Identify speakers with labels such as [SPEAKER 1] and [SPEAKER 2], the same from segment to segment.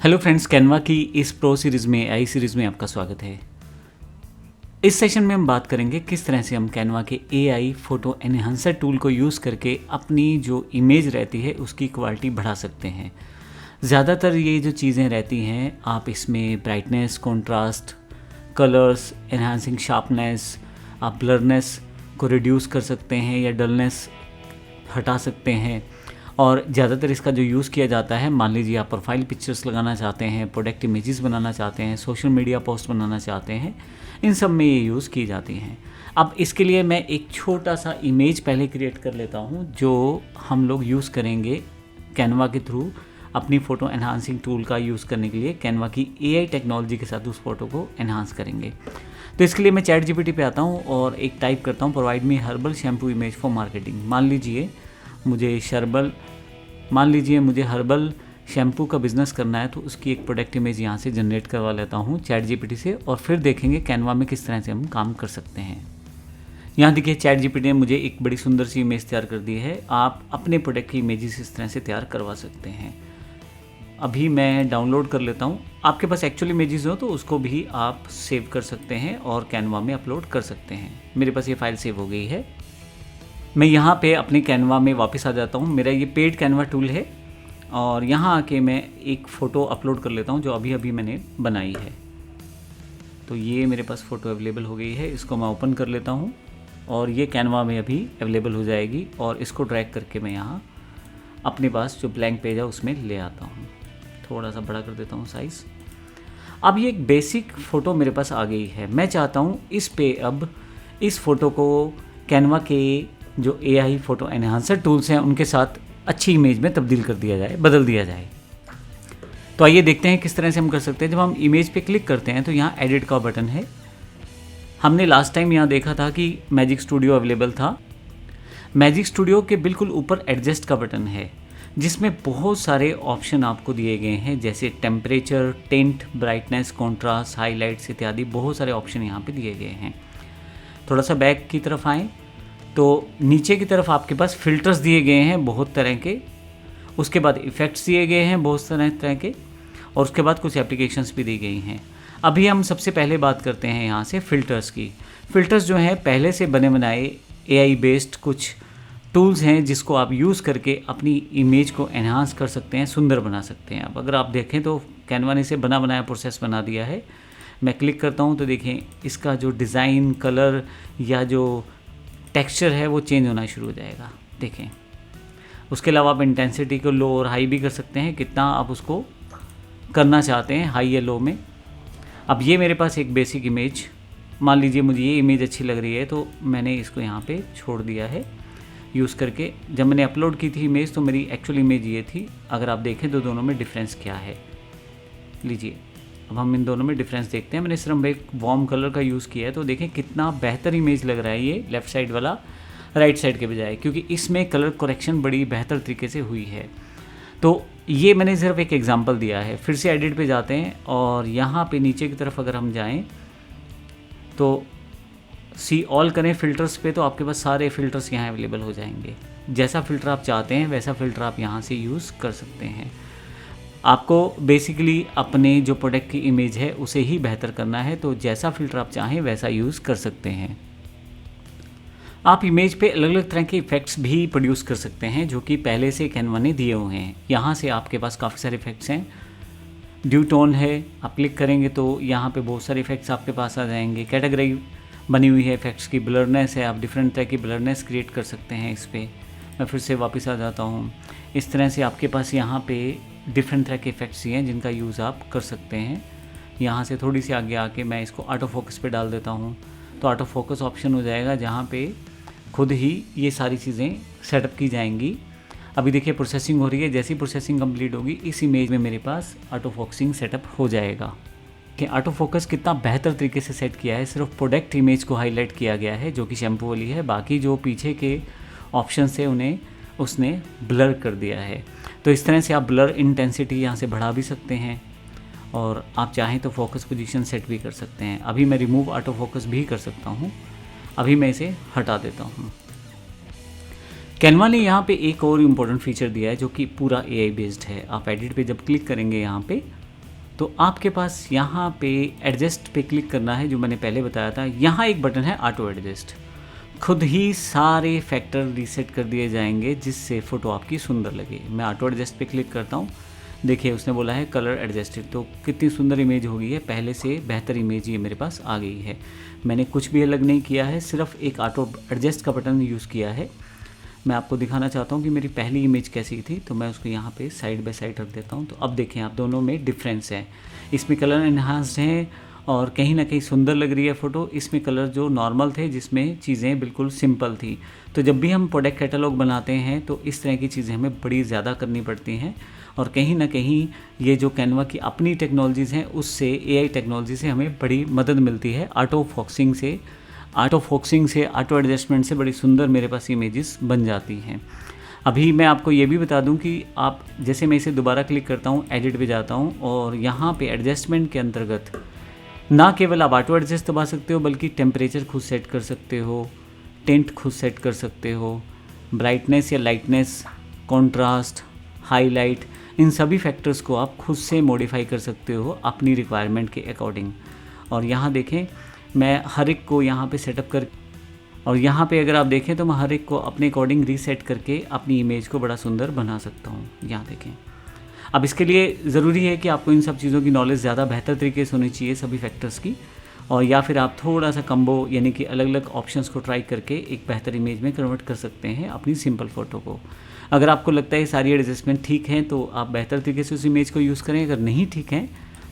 [SPEAKER 1] Hello friends, Canva की इस pro series में आई सीरीज़ में आपका स्वागत है। इस सेशन में हम बात करेंगे किस तरह से हम कैनवा के एआई फोटो एनहांसर टूल को यूज़ करके अपनी जो इमेज रहती है उसकी क्वालिटी बढ़ा सकते हैं। ज़्यादातर ये जो चीज़ें रहती हैं आप इसमें brightness, contrast, colours, enhancing sharpness, आप ब्लरनेस को रिड्यूस कर सकते हैं या डलनेस हटा सकते हैं। और ज़्यादातर इसका जो यूज़ किया जाता है, मान लीजिए आप प्रोफाइल पिक्चर्स लगाना चाहते हैं, प्रोडक्ट इमेजेस बनाना चाहते हैं, सोशल मीडिया पोस्ट बनाना चाहते हैं, इन सब में ये यूज़ की जाती हैं। अब इसके लिए मैं एक छोटा सा इमेज पहले क्रिएट कर लेता हूँ जो हम लोग यूज़ करेंगे कैनवा के थ्रू अपनी फ़ोटो एनहांसिंग टूल का यूज़ करने के लिए। कैनवा की एआई टेक्नोलॉजी के साथ उस फोटो को एनहांस करेंगे। तो इसके लिए मैं चैट जीपीटी पे आता हूँ और एक टाइप करता हूँ provide me herbal shampoo image for marketing. मान लीजिए मुझे हर्बल शैम्पू का बिज़नेस करना है, तो उसकी एक प्रोडक्ट इमेज यहाँ से जनरेट करवा लेता हूँ चैट जीपीटी से और फिर देखेंगे कैनवा में किस तरह से हम काम कर सकते हैं। यहाँ देखिए चैट जीपीटी ने मुझे एक बड़ी सुंदर सी इमेज तैयार कर दी है। आप अपने प्रोडक्ट की इमेजेस इस तरह से तैयार करवा सकते हैं। अभी मैं डाउनलोड कर लेता हूँ। आपके पास एक्चुअल इमेजेस हो तो उसको भी आप सेव कर सकते हैं और कैनवा में अपलोड कर सकते हैं। मेरे पास ये फाइल सेव हो गई है। मैं यहाँ पे अपने कैनवा में वापस आ जाता हूँ। मेरा ये पेड कैनवा टूल है और यहाँ आके मैं एक फ़ोटो अपलोड कर लेता हूँ जो अभी अभी मैंने बनाई है। तो ये मेरे पास फ़ोटो अवेलेबल हो गई है। इसको मैं ओपन कर लेता हूँ और ये कैनवा में अभी अवेलेबल हो जाएगी और इसको ड्रैग करके मैं यहाँ अपने पास जो ब्लैंक पेज है उसमें ले आता हूँ। थोड़ा सा बड़ा कर देता हूँ साइज़। अब ये एक बेसिक फ़ोटो मेरे पास आ गई है। मैं चाहता हूँ इस पे अब इस फ़ोटो को कैनवा के जो एआई फ़ोटो एनहांसर टूल्स हैं उनके साथ अच्छी इमेज में तब्दील कर दिया जाए, बदल दिया जाए। तो आइए देखते हैं किस तरह से हम कर सकते हैं। जब हम इमेज पे क्लिक करते हैं तो यहाँ एडिट का बटन है। हमने लास्ट टाइम यहाँ देखा था कि मैजिक स्टूडियो अवेलेबल था। मैजिक स्टूडियो के बिल्कुल ऊपर एडजस्ट का बटन है जिसमें बहुत सारे ऑप्शन आपको दिए गए हैं, जैसे temperature, tint, brightness, contrast, highlights इत्यादि बहुत सारे ऑप्शन यहाँ पे दिए गए हैं। थोड़ा सा बैक की तरफ आएँ तो नीचे की तरफ आपके पास फ़िल्टर्स दिए गए हैं बहुत तरह के, उसके बाद इफ़ेक्ट्स दिए गए हैं बहुत तरह के, और उसके बाद कुछ एप्लीकेशंस भी दी गई हैं। अभी हम सबसे पहले बात करते हैं यहाँ से फ़िल्टर्स की। फ़िल्टर्स जो हैं पहले से बने बनाए एआई बेस्ड कुछ टूल्स हैं जिसको आप यूज़ करके अपनी इमेज को एनहांस कर सकते हैं, सुंदर बना सकते हैं। अब अगर आप देखें तो कैनवा ने इसे बना बनाया प्रोसेस बना दिया है। मैं क्लिक करता हूँ तो देखें इसका जो डिज़ाइन, कलर या जो टेक्सचर है वो चेंज होना शुरू हो जाएगा। देखें, उसके अलावा आप इंटेंसिटी को लो और हाई भी कर सकते हैं, कितना आप उसको करना चाहते हैं, हाई या लो में। अब ये मेरे पास एक बेसिक इमेज, मान लीजिए मुझे ये इमेज अच्छी लग रही है तो मैंने इसको यहाँ पे छोड़ दिया है यूज़ करके। जब मैंने अपलोड की थी इमेज तो मेरी एक्चुअल इमेज ये थी। अगर आप देखें तो दोनों में डिफरेंस क्या है, लीजिए अब हम इन दोनों में डिफरेंस देखते हैं। मैंने सिर्फ एक वार्म कलर का यूज़ किया है तो देखें कितना बेहतर इमेज लग रहा है ये लेफ़्ट साइड वाला राइट साइड के बजाय, क्योंकि इसमें कलर करेक्शन बड़ी बेहतर तरीके से हुई है। तो ये मैंने सिर्फ एक एग्जांपल दिया है। फिर से एडिट पे जाते हैं और यहाँ पे नीचे की तरफ अगर हम जाएं तो सी ऑल करें फ़िल्टर्स पे तो आपके पास सारे फ़िल्टर्स यहाँ अवेलेबल हो जाएंगे। जैसा फ़िल्टर आप चाहते हैं वैसा फ़िल्टर आप यहाँ से यूज़ कर सकते हैं। आपको बेसिकली अपने जो प्रोडक्ट की इमेज है उसे ही बेहतर करना है, तो जैसा फ़िल्टर आप चाहें वैसा यूज़ कर सकते हैं। आप इमेज पे अलग अलग तरह के इफ़ेक्ट्स भी प्रोड्यूस कर सकते हैं जो कि पहले से कैनवा ने दिए हुए हैं। यहाँ से आपके पास काफ़ी सारे इफ़ेक्ट्स हैं। ड्यू टोन है, आप क्लिक करेंगे तो यहाँ पे बहुत सारे इफ़ेक्ट्स आपके पास आ जाएंगे। कैटेगरी बनी हुई है इफ़ेक्ट्स की। ब्लरनेस है, आप डिफरेंट तरह की ब्लरनेस क्रिएट कर सकते हैं इस पर। मैं फिर से वापस आ जाता हूँ। इस तरह से आपके पास यहाँ पे डिफरेंट तरह के इफ़ेक्ट्स हैं जिनका यूज़ आप कर सकते हैं। यहाँ से थोड़ी सी आगे आके मैं इसको ऑटो फोकस पे डाल देता हूँ तो ऑटो फोकस ऑप्शन हो जाएगा जहाँ पे खुद ही ये सारी चीज़ें सेटअप की जाएंगी। अभी देखिए प्रोसेसिंग हो रही है। जैसी प्रोसेसिंग कंप्लीट होगी इस इमेज में मेरे पास ऑटो फोकसिंग सेटअप हो जाएगा। कि ऑटो फोकस कितना बेहतर तरीके से सेट किया है। सिर्फ प्रोडक्ट इमेज को हाईलाइट किया गया है जो कि शैम्पू वाली है, बाकी जो पीछे के ऑप्शन है उन्हें उसने ब्लर कर दिया है। तो इस तरह से आप ब्लर इंटेंसिटी यहाँ से बढ़ा भी सकते हैं और आप चाहें तो फोकस पोजीशन सेट भी कर सकते हैं। अभी मैं रिमूव ऑटो फोकस भी कर सकता हूँ। अभी मैं इसे हटा देता हूँ। कैनवा ने यहाँ पे एक और इम्पोर्टेंट फीचर दिया है जो कि पूरा एआई बेस्ड है। आप एडिट पे जब क्लिक करेंगे यहाँ पे तो आपके पास यहाँ पे एडजस्ट पे क्लिक करना है, जो मैंने पहले बताया था। यहाँ एक बटन है ऑटो एडजस्ट, खुद ही सारे फैक्टर रीसेट कर दिए जाएंगे जिससे फ़ोटो आपकी सुंदर लगे। मैं ऑटो एडजस्ट पे क्लिक करता हूँ, देखिए उसने बोला है कलर एडजस्टेड, तो कितनी सुंदर इमेज हो गई है, पहले से बेहतर इमेज ये मेरे पास आ गई है। मैंने कुछ भी अलग नहीं किया है, सिर्फ एक ऑटो एडजस्ट का बटन यूज़ किया है। मैं आपको दिखाना चाहता हूँ कि मेरी पहली इमेज कैसी थी, तो मैं उसको यहाँ पे साइड बाय साइड रख देता हूँ। तो अब देखें आप, दोनों में डिफरेंस है। इसमें कलर एनहांस्ड हैं और कहीं ना कहीं सुंदर लग रही है फ़ोटो। इसमें कलर जो नॉर्मल थे, जिसमें चीज़ें बिल्कुल सिंपल थी। तो जब भी हम प्रोडक्ट कैटलॉग बनाते हैं तो इस तरह की चीज़ें हमें बड़ी ज़्यादा करनी पड़ती हैं, और कहीं ना कहीं ये जो कैनवा की अपनी टेक्नोलॉजीज़ हैं उससे, AI टेक्नोलॉजी से हमें बड़ी मदद मिलती है। ऑटो फोकसिंग से, ऑटो एडजस्टमेंट से बड़ी सुंदर मेरे पास इमेजेस बन जाती हैं। अभी मैं आपको ये भी बता दूं कि आप, जैसे मैं इसे दोबारा क्लिक करता हूं, एडिट पे जाता हूं, और यहाँ पे एडजस्टमेंट के अंतर्गत ना केवल आप ऑटो एडजस्ट दबा सकते हो, बल्कि टेम्परेचर खुद सेट कर सकते हो, टेंट खुद सेट कर सकते हो, ब्राइटनेस या लाइटनेस, कॉन्ट्रास्ट, हाईलाइट, इन सभी फैक्टर्स को आप खुद से मॉडिफाई कर सकते हो अपनी रिक्वायरमेंट के अकॉर्डिंग। और यहाँ देखें, मैं हर एक को यहाँ पे सेटअप कर, और यहाँ पे अगर आप देखें तो मैं हर एक को अपने अकॉर्डिंग रीसेट करके अपनी इमेज को बड़ा सुंदर बना सकता हूँ। यहाँ देखें। अब इसके लिए ज़रूरी है कि आपको इन सब चीज़ों की नॉलेज ज़्यादा बेहतर तरीके से होनी चाहिए, सभी फैक्टर्स की, और या फिर आप थोड़ा सा कम्बो यानी कि अलग अलग ऑप्शंस को ट्राई करके एक बेहतर इमेज में कन्वर्ट कर सकते हैं अपनी सिंपल फ़ोटो को। अगर आपको लगता है सारी एडजस्टमेंट ठीक है तो आप बेहतर तरीके से उस इमेज को यूज़ करें, अगर नहीं ठीक है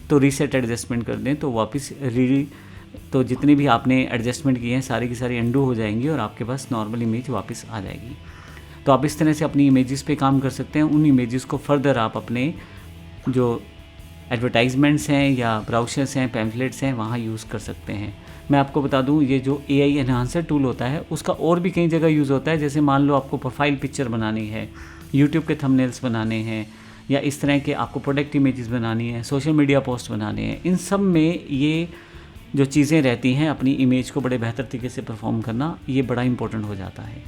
[SPEAKER 1] तो रीसेट एडजस्टमेंट कर दें, तो वापस तो जितनी भी आपने एडजस्टमेंट की हैं सारी की सारी अंडू हो जाएंगी और आपके पास नॉर्मल इमेज वापस आ जाएगी। तो आप इस तरह से अपनी इमेजेस पे काम कर सकते हैं। उन इमेजेस को फर्दर आप अपने जो एडवर्टाइजमेंट्स हैं या ब्राउशर्स हैं, पैम्फलेट्स हैं, वहाँ यूज़ कर सकते हैं। मैं आपको बता दूं, ये जो AI एनहांसर टूल होता है उसका और भी कई जगह यूज़ होता है। जैसे मान लो आपको प्रोफाइल पिक्चर बनानी है, यूट्यूब के थंबनेल्स बनाने हैं, या इस तरह के आपको प्रोडक्ट इमेजेस बनानी है, सोशल मीडिया पोस्ट बनाने हैं, इन सब में ये जो चीज़ें रहती हैं अपनी इमेज को बड़े बेहतर तरीके से परफॉर्म करना, ये बड़ा इंपॉर्टेंट हो जाता है।